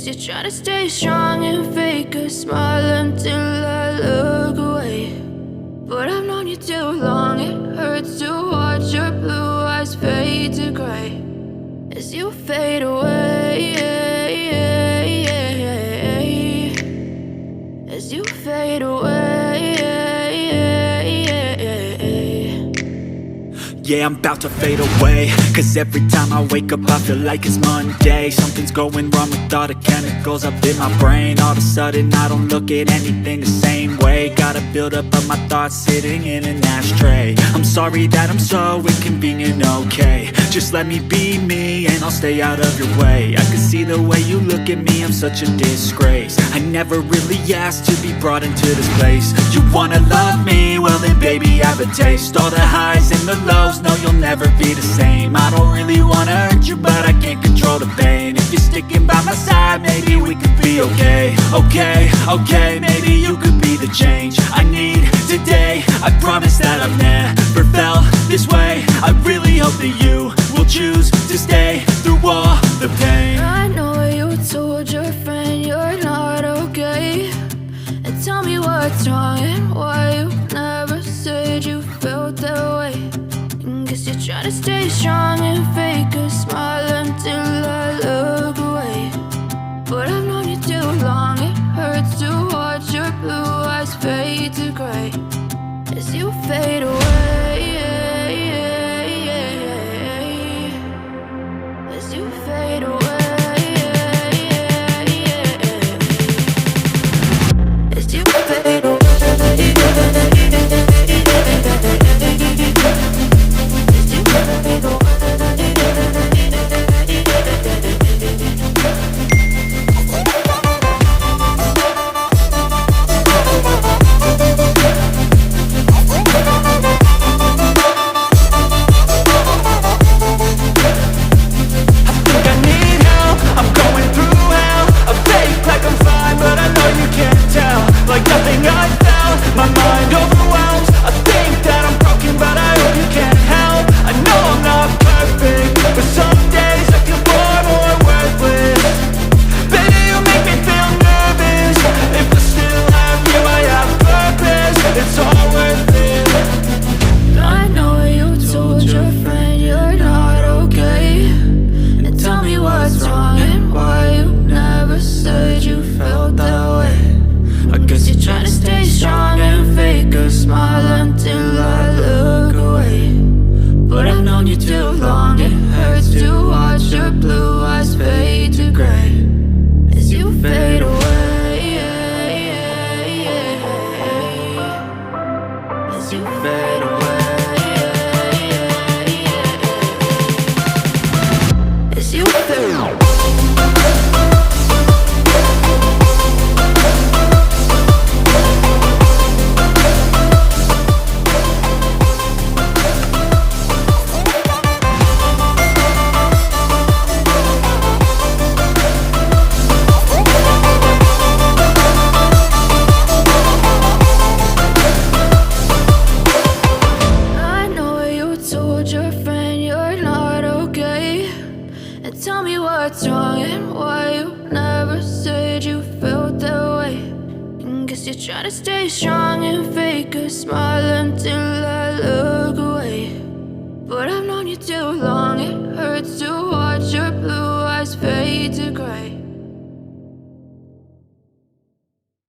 Guess you're trying to stay strong and fake a smile until I look away. But I've known you too long, it hurts to watch your blue eyes fade to gray as you fade away, as you fade away. Yeah, I'm about to fade away, cause every time I wake up I feel like it's Monday. Something's going wrong with all the chemicals up in my brain. All of a sudden I don't look at anything the same way. Got a buildup of my thoughts sitting in an ashtray. I'm sorry that I'm so inconvenient, okay. Just let me be me and I'll stay out of your way. I can see the way you look at me, I'm such a disgrace. I never really asked to be brought into this place. You wanna love me? Well then baby I have a taste. All the highs and the lows, no, you'll never be the same. I don't really wanna hurt you, but I can't control the pain. If you're sticking by my side, maybe we could be okay. Okay, maybe you could be the change I need today. I promise that I've never felt this way. I really hope that you will choose to stay through all the pain. I know you told your friend you're not okay, and tell me what's wrong and why you never said you felt that way. Guess you're trying to stay strong and fake a smile until I look away. But I've known you too long, it hurts to watch your blue eyes fade to gray as you fade away, as you fade away, as you fade away. Tell me what's wrong and why you never said you felt that way. Guess you're trying to stay strong and fake a smile until I look away. But I've known you too long, it hurts to watch your blue eyes fade to gray